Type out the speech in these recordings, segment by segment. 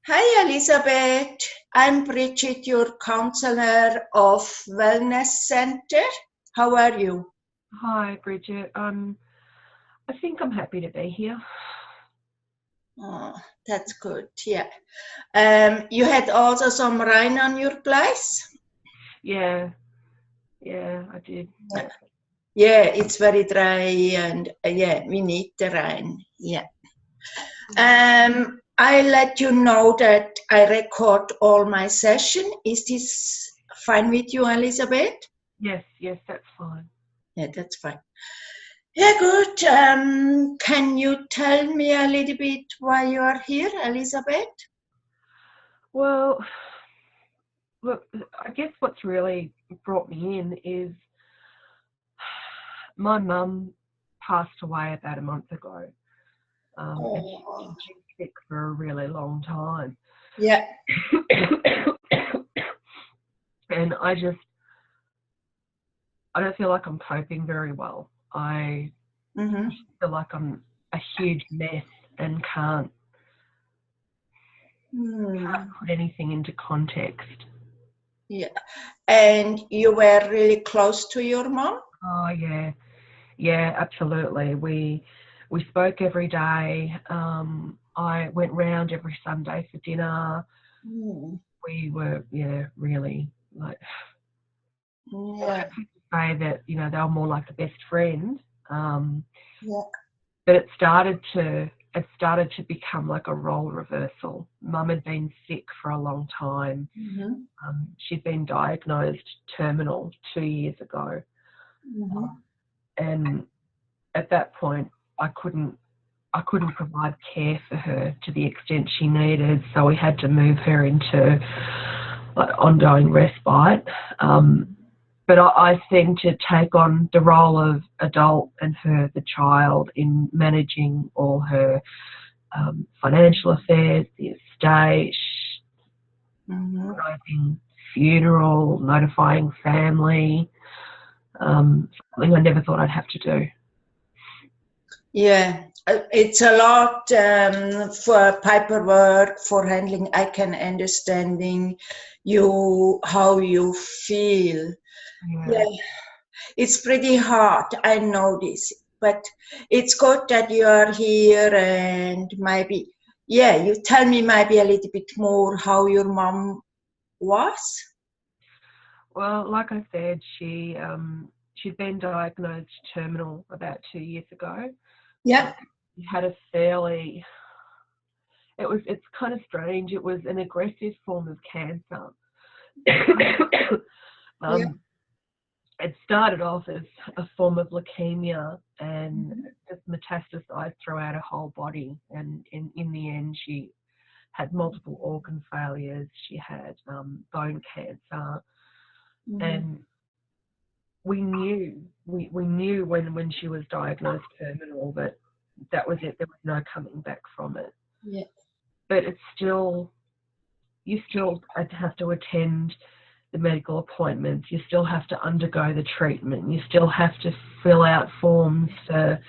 Hi, Elizabeth. I'm Bridget, your counselor of Wellness Center. How are you? Hi, Bridget. I think I'm happy to be here. Oh, that's good. Yeah. You had also some rain on your place? Yeah, I did. Yeah, it's very dry and yeah, we need the rain. Yeah. I let you know that I record all my session. Is this fine with you, Elizabeth? Yes, that's fine. Yeah, that's fine. Yeah, good. Can you tell me a little bit why you are here, Elizabeth? Well, look, I guess what's really brought me in is my mum passed away about a month ago. And she'd been sick for a really long time. Yeah. And I don't feel like I'm coping very well. I feel like I'm a huge mess and can't put anything into context. Yeah. And you were really close to your mom? Oh, yeah, absolutely. We spoke every day. I went round every Sunday for dinner. We were, really like. Yeah. Say that they were more like a best friend. Yeah. But it started to become like a role reversal. Mum had been sick for a long time. She'd been diagnosed terminal 2 years ago. And at that point, I couldn't provide care for her to the extent she needed, so we had to move her into ongoing respite. But I seemed to take on the role of adult and her the child in managing all her financial affairs, the estate, organising funeral, notifying family, something I never thought I'd have to do. Yeah, it's a lot for paperwork, for handling. I can understanding you, how you feel. Yeah, it's pretty hard. I know this, but it's good that you are here and maybe, yeah, you tell me maybe a little bit more how your mom was. Well, like I said, she'd been diagnosed terminal about 2 years ago. Yeah. She had it's kind of strange. It was an aggressive form of cancer. It started off as a form of leukemia and just metastasized throughout her whole body. And in the end, she had multiple organ failures. She had bone cancer. And we knew when she was diagnosed terminal that was it. There was no coming back from it. Yeah. But you still have to attend the medical appointments. You still have to undergo the treatment. You still have to fill out forms for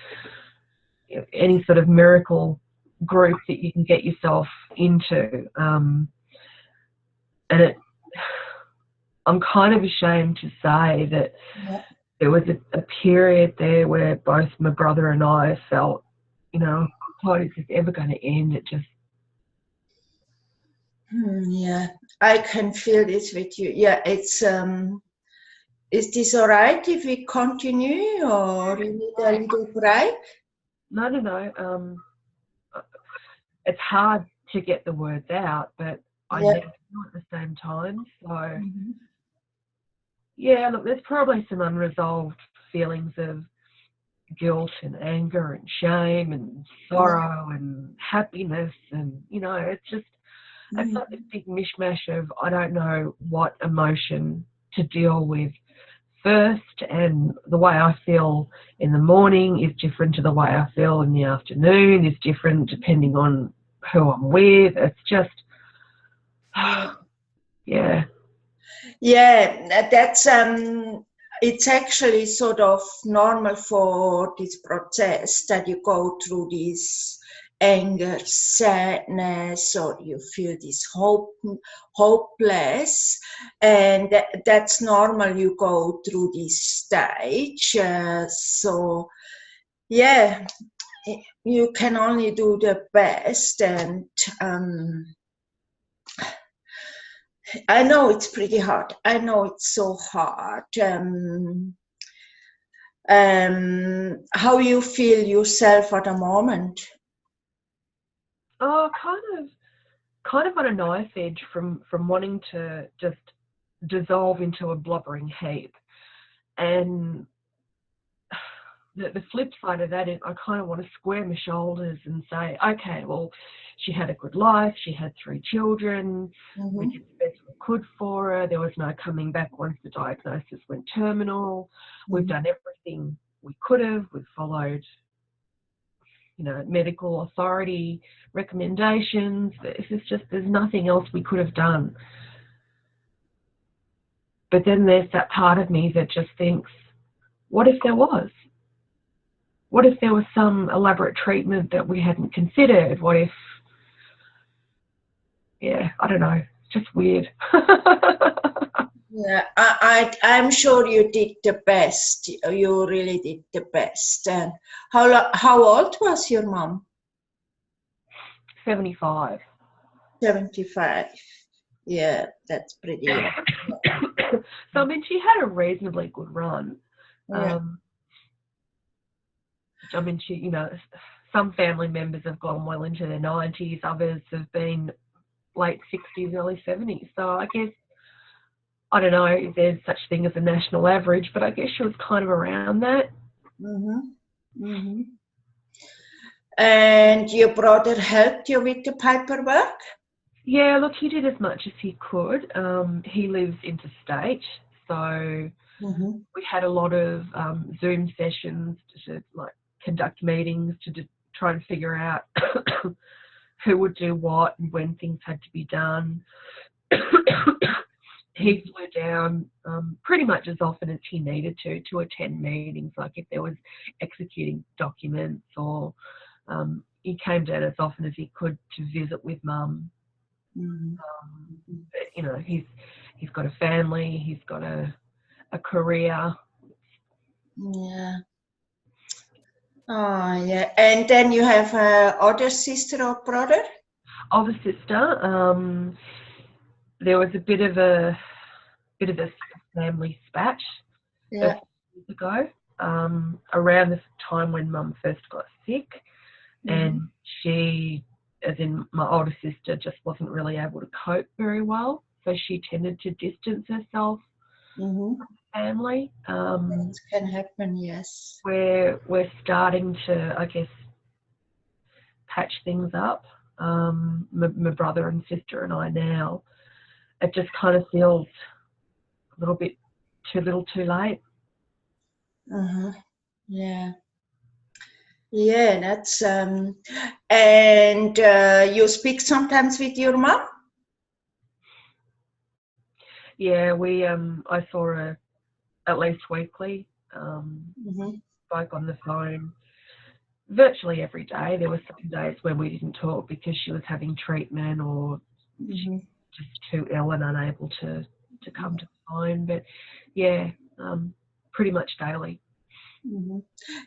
any sort of miracle group that you can get yourself into. And I'm kind of ashamed to say that there was a period there where both my brother and I felt, God, is this ever going to end? It just. Yeah, I can feel this with you. Yeah, it's is this all right if we continue or you need a little break? No. It's hard to get the words out, but I need to do at the same time. So, yeah, look, there's probably some unresolved feelings of guilt and anger and shame and sorrow and happiness, and it's like this big mishmash of I don't know what emotion to deal with first, and the way I feel in the morning is different to the way I feel in the afternoon, is different depending on who I'm with. It's just Yeah, that's it's actually sort of normal for this process that you go through these anger, sadness, or you feel this hopeless, and that's normal. You go through this stage. So yeah, you can only do the best, and I know it's pretty hard. I know it's so hard. How you feel yourself at the moment? Oh, kind of on a knife edge from wanting to just dissolve into a blubbering heap. And the flip side of that is I kind of want to square my shoulders and say, okay, well, she had a good life. She had 3 children. Mm-hmm. We did the best we could for her. There was no coming back once the diagnosis went terminal. Mm-hmm. We've done everything we could have. We've followed, medical authority recommendations. It's just, there's nothing else we could have done. But then there's that part of me that just thinks, what if there was? What if there was some elaborate treatment that we hadn't considered? What if, I don't know, it's just weird. Yeah, I'm sure you did the best. You really did the best. And how old was your mom? 75. 75. Yeah, that's pretty young. So, I mean, she had a reasonably good run. Yeah. I mean, she, some family members have gone well into their 90s. Others have been late 60s, early 70s. So I guess, I don't know if there's such thing as a national average, but I guess she was kind of around that. Mm-hmm. Mm-hmm. And your brother helped you with the paperwork? Yeah, look, he did as much as he could. He lives interstate, so we had a lot of Zoom sessions to conduct meetings to try and figure out who would do what and when things had to be done. He flew down pretty much as often as he needed to attend meetings, like if there was executing documents, or he came down as often as he could to visit with Mum. But, he's got a family, he's got a career. Yeah. Oh, yeah. And then you have other sister or brother? Older sister. There was a bit of a family spat a few years ago, around the time when Mum first got sick, and she, as in my older sister, just wasn't really able to cope very well, so she tended to distance herself from the family. That can happen, yes. We're starting to, I guess, patch things up. My brother and sister and I now. It just kind of feels a little bit too little too late. Yeah. Yeah, that's and you speak sometimes with your mom? Yeah, I saw her at least weekly. Spoke on the phone virtually every day. There were some days when we didn't talk because she was having treatment, or she was just too ill and unable to come to the phone. But yeah, pretty much daily.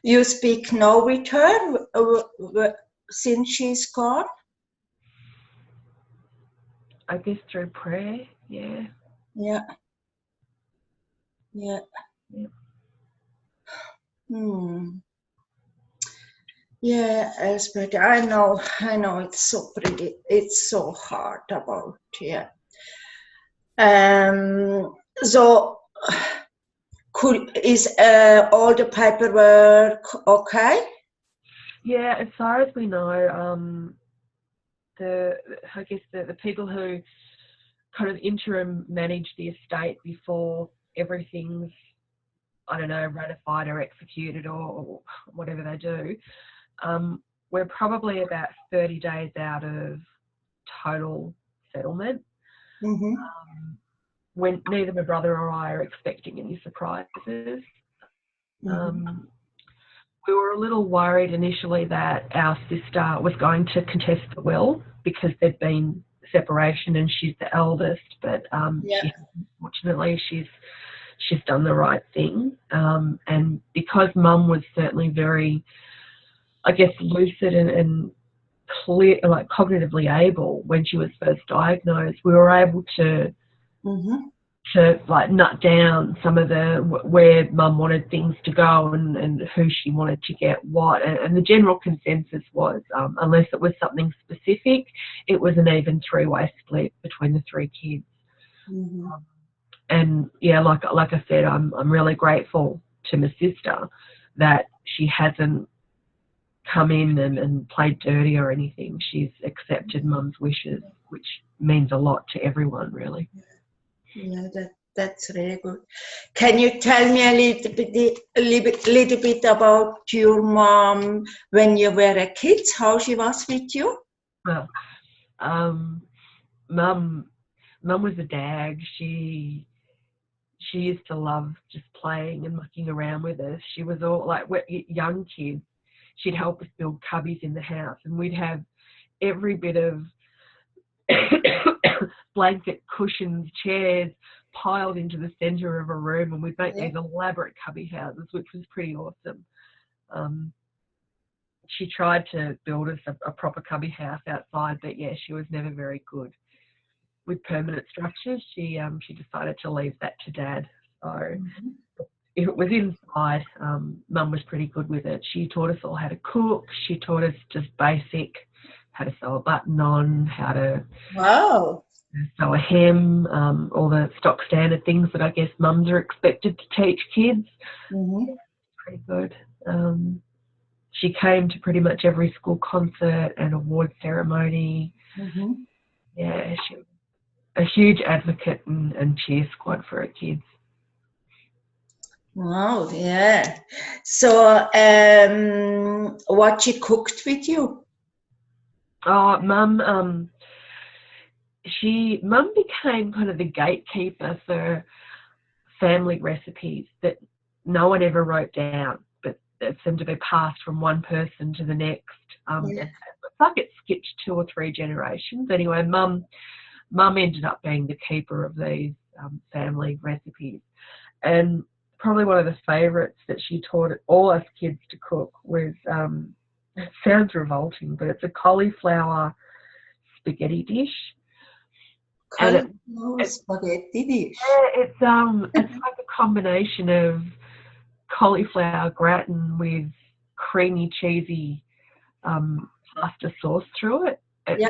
You speak now with her since she's gone? I guess through prayer, yeah. Yeah. Yeah. Yeah, Elspeth, I know it's so pretty, it's so hard about, yeah. So, is all the paperwork okay? Yeah, as far as we know, I guess the people who kind of interim manage the estate before everything's, I don't know, ratified or executed or whatever they do, we're probably about 30 days out of total settlement. When neither my brother or I are expecting any surprises. we were a little worried initially that our sister was going to contest the will because there'd been separation and she's the eldest, but fortunately she's done the right thing. And because Mum was certainly very, I guess, lucid and clear, like cognitively able when she was first diagnosed, we were able to like nut down some of the where Mum wanted things to go and who she wanted to get what, and the general consensus was unless it was something specific, it was an even three-way split between the three kids. And yeah, like I said, I'm really grateful to my sister that she hasn't come in and played dirty or anything. She's accepted Mum's wishes, which means a lot to everyone, really. Yeah, that's really good. Can you tell me a little bit about your mom when you were a kid? How she was with you? Well, Mum was a dag. She used to love just playing and mucking around with us. She was all like, we're young kids. She'd help us build cubbies in the house, and we'd have every bit of blanket, cushions, chairs piled into the centre of a room, and we'd make these elaborate cubby houses, which was pretty awesome. She tried to build us a proper cubby house outside, but yeah, she was never very good with permanent structures. She decided to leave that to Dad. So if it was inside, Mum was pretty good with it. She taught us all how to cook. She taught us just basic, how to sew a button on, how to sew a hem, all the stock standard things that I guess mums are expected to teach kids. Pretty good. She came to pretty much every school concert and award ceremony. Yeah, she was a huge advocate and cheer squad for her kids. Wow, yeah. So, what she cooked with you? Oh, Mum became kind of the gatekeeper for family recipes that no one ever wrote down, but it seemed to be passed from one person to the next. It's like it skipped 2 or 3 generations. Anyway, Mum ended up being the keeper of these family recipes. And probably one of the favourites that she taught all us kids to cook was, it sounds revolting, but it's a cauliflower spaghetti dish. Spaghetti dish. Yeah, it's like a combination of cauliflower gratin with creamy, cheesy pasta sauce through it. It's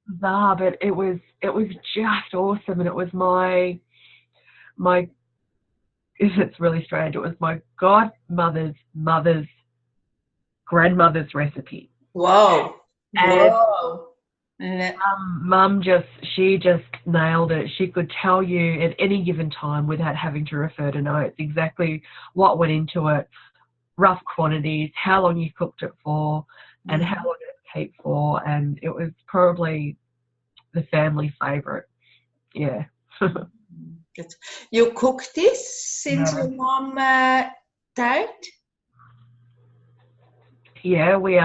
bizarre, but it was just awesome, and it was my it's really strange. It was my godmother's mother's grandmother's recipe. Wow. And wow. Mum she just nailed it. She could tell you at any given time without having to refer to notes exactly what went into it, rough quantities, how long you cooked it for, and how long it kept for, and it was probably the family favourite. Yeah. You cooked this since your mom died? Yeah, we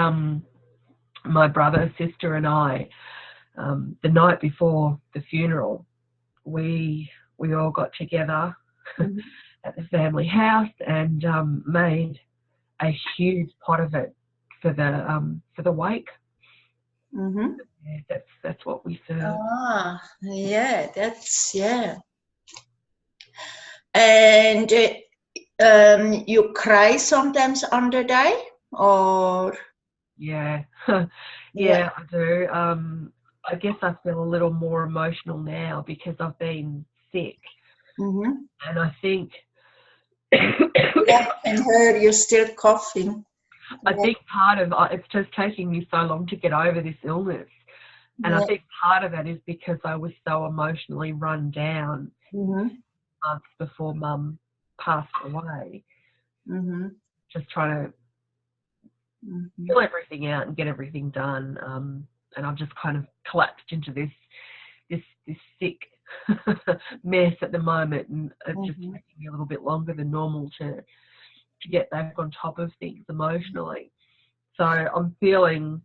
my brother, sister, and I, the night before the funeral, we all got together at the family house and made a huge pot of it for the wake. Yeah, that's what we served. And you cry sometimes on the day, or? Yeah, yeah, I do. I guess I feel a little more emotional now because I've been sick, and I think I can hear you still coughing. I think part of it's just taking me so long to get over this illness, and I think part of that is because I was so emotionally run down months before Mum passed away. Just trying to fill everything out and get everything done, and I've just kind of collapsed into this sick mess at the moment, and it's just taking me a little bit longer than normal to to get back on top of things emotionally. So I'm feeling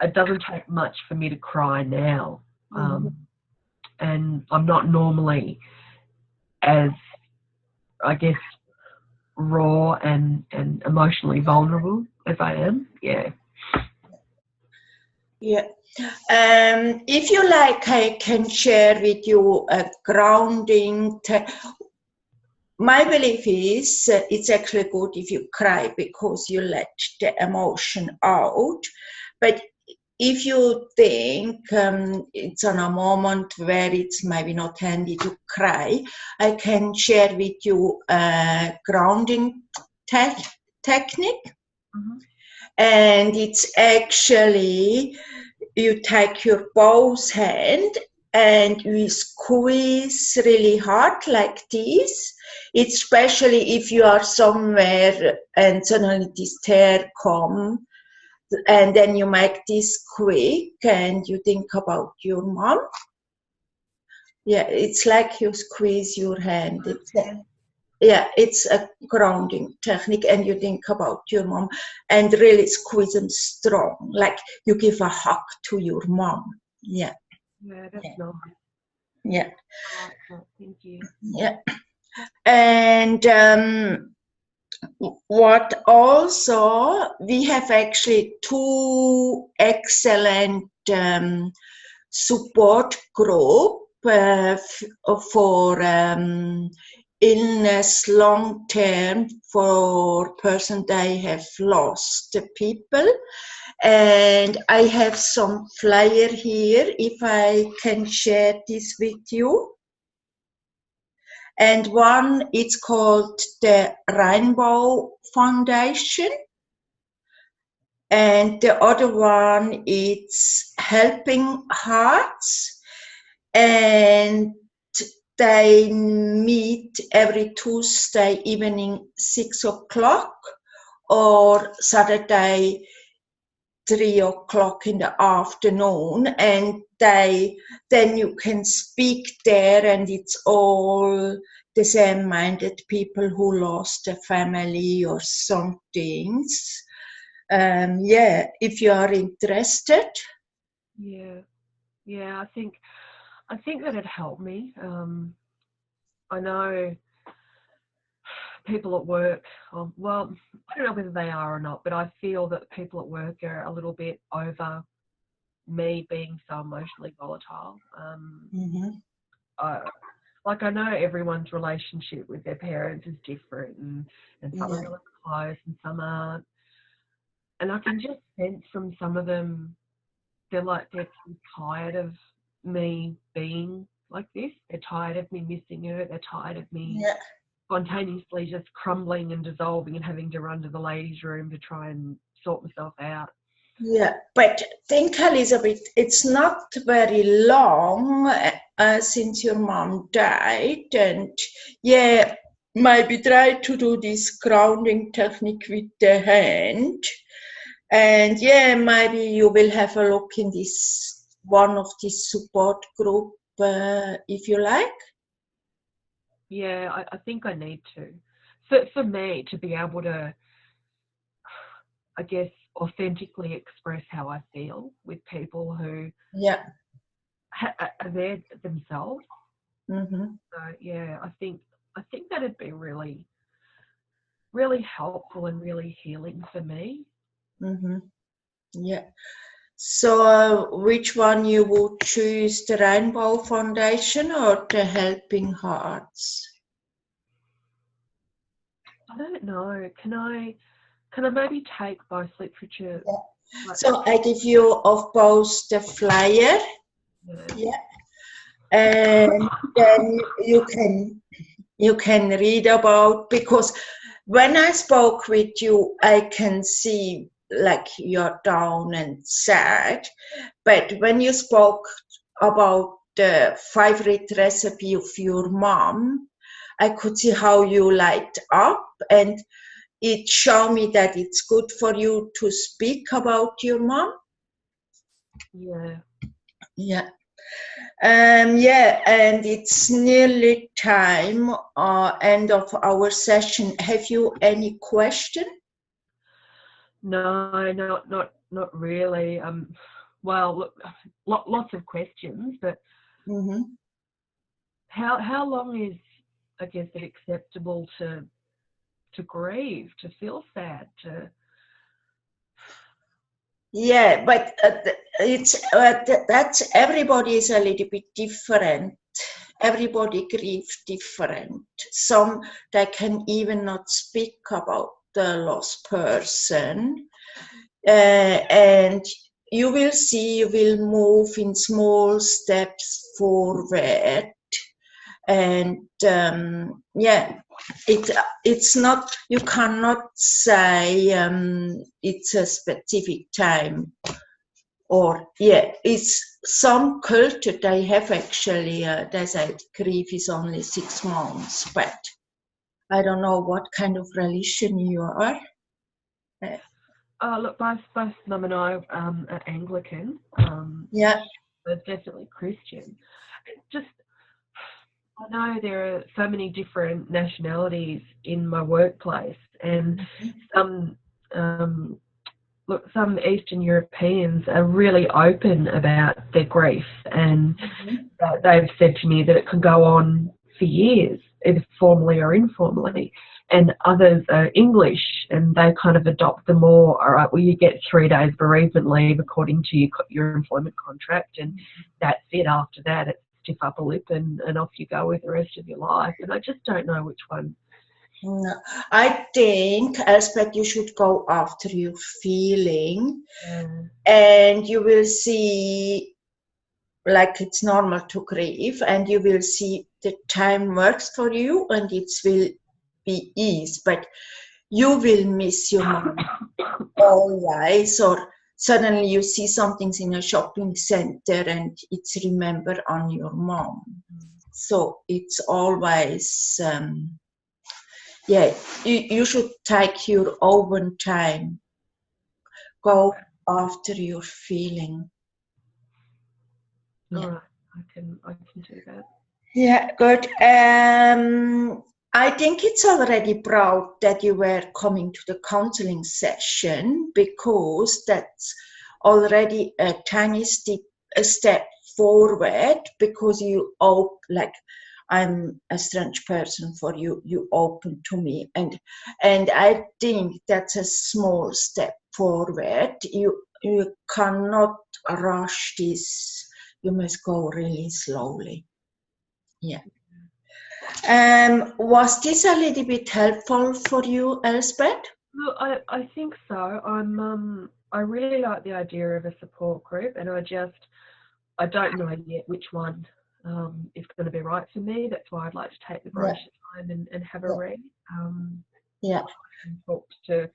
it doesn't take much for me to cry now. And I'm not normally as, I guess, raw and emotionally vulnerable as I am. Yeah. Yeah. If you like, I can share with you a grounding. My belief is it's actually good if you cry because you let the emotion out. But if you think it's on a moment where it's maybe not handy to cry, I can share with you a grounding technique. And it's actually, you take your both hand and you squeeze really hard like this. It's especially if you are somewhere and suddenly this tear comes, and then you make this quick and you think about your mom. Yeah, it's like you squeeze your hand. It's a grounding technique, and you think about your mom and really squeeze them strong, like you give a hug to your mom. Yeah. Yeah, that's nice. Yeah. I like that. Thank you. Yeah. And what also, we have actually 2 excellent support group for illness long term for person they have lost people. And I have some flyer here, if I can share this with you. And one, it's called the Rainbow Foundation. And the other one, it's Helping Hearts. And they meet every Tuesday evening, 6 o'clock, or Saturday, 3 o'clock in the afternoon. And then you can speak there, and it's all the same-minded people who lost a family or something. If you are interested. Yeah, I think that'd help me. I know people at work, well, I don't know whether they are or not, but I feel that people at work are a little bit over me being so emotionally volatile. I know everyone's relationship with their parents is different, and some are really close and some aren't. And I can just sense from some of them, they're too tired of me being like this. They're tired of me missing her. They're tired of me spontaneously just crumbling and dissolving and having to run to the ladies' room to try and sort myself out. Yeah, but think, Elizabeth, it's not very long since your mom died, and maybe try to do this grounding technique with the hand, and maybe you will have a look in this one of this support group if you like. Yeah, I think I need to. For me to be able to, I guess, authentically express how I feel with people who are there themselves. So I think that'd be really, really helpful and really healing for me. Yeah. So which one you would choose, the Rainbow Foundation or the Helping Hearts? I don't know. Can I maybe take both literature? So I give you of both the flyer. And then you can read about, because when I spoke with you, I can see like you're down and sad, but when you spoke about the favorite recipe of your mom, I could see how you light up, and it showed me that it's good for you to speak about your mom. Yeah. Yeah, and it's nearly time, end of our session. Have you any question? No, not really. Well, look, lots of questions, but how long is, I guess, it acceptable to grieve, to feel sad, to? Yeah, but it's that's everybody is a little bit different. Everybody grieves different. Some they can even not speak about the lost person, and you will see you will move in small steps forward, and yeah, it's not, you cannot say it's a specific time, or yeah, it's some culture they have actually they say grief is only 6 months, but I don't know what kind of religion you are. Look, both Mum and I are Anglican. Yeah, but definitely Christian. Just, I know there are so many different nationalities in my workplace, and some Eastern Europeans are really open about their grief, and they've said to me that it can go on for years, either formally or informally. And others are English, and they kind of adopt the more, all right, well, you get 3 days bereavement leave according to your employment contract, and that's it. After that, it's stiff upper lip and off you go with the rest of your life. And I just don't know which one. No, I think, Elspeth, you should go after your feeling, and you will see, like, it's normal to grieve, and you will see the time works for you, and it will be ease, but you will miss your mom always, or suddenly you see something in a shopping center and it's remembered on your mom. So it's always yeah, you should take your own time, go after your feeling. Yeah. All right, I can do that. Yeah, good. I think it's already proud that you were coming to the counseling session, because that's already a tiny step forward, because you like, I'm a strange person for you, you open to me, and I think that's a small step forward. You cannot rush this, you must go really slowly. Yeah. Was this a little bit helpful for you, Elspeth? Look, I think so. I really like the idea of a support group, and I don't know yet which one is going to be right for me. That's why I'd like to take the brochure time and have a read. Yeah. And talk to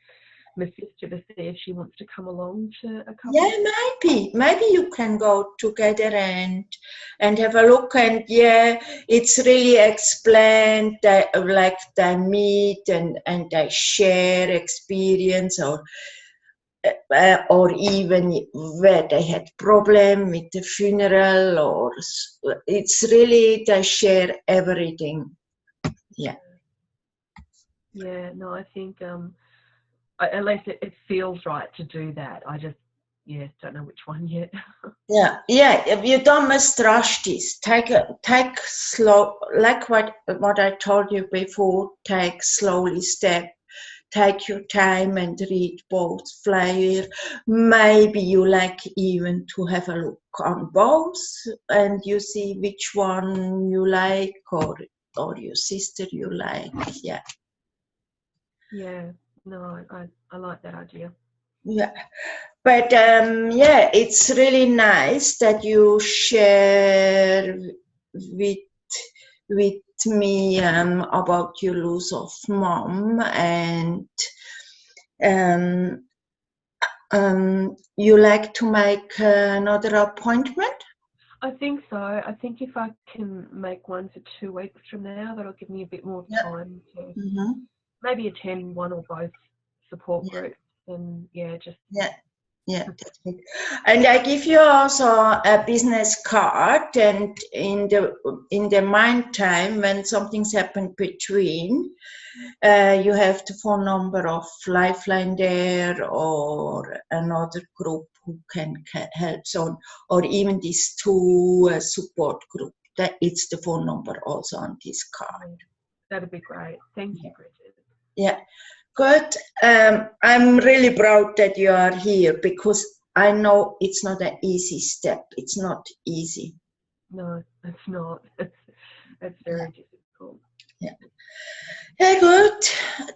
my sister to see if she wants to come along to a couple. Yeah, maybe you can go together and have a look, and yeah, it's really explained that, like, they meet and they share experience, or even where they had problem with the funeral, or it's really, they share everything. Yeah. Yeah, no, I think at least it feels right to do that. I just, don't know which one yet. Yeah, you don't must rush this. Take slow, like what I told you before. Take slowly step. Take your time and read both flyer. Maybe you like even to have a look on both, and you see which one you like, or your sister you like. Yeah. Yeah. No, I like that idea. Yeah. But yeah, it's really nice that you share with me about your loss of mom, and you like to make another appointment? I think so. I think if I can make one for 2 weeks from now, that'll give me a bit more time to maybe attend one or both support groups, and Yeah, that's good. And I give you also a business card, and in the meantime, when something's happened between, you have the phone number of Lifeline there, or another group who can help, so, or even these two support group. That it's the phone number also on this card. That'd be great. Thank you, Bridget. Yeah, good. I'm really proud that you are here, because I know it's not an easy step. It's not easy. No, it's not. It's very difficult. Yeah. Yeah, good.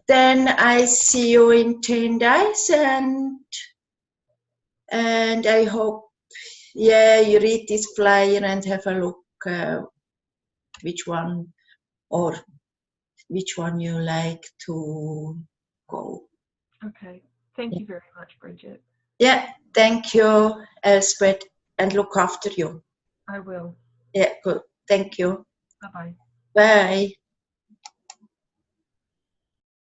Then I see you in 10 days, and I hope, yeah, you read this flyer and have a look which one you like to go. Okay. Thank you very much, Bridget. Yeah, thank you, Elspeth, and look after you. I will. Yeah, good. Thank you. Bye-bye. Bye.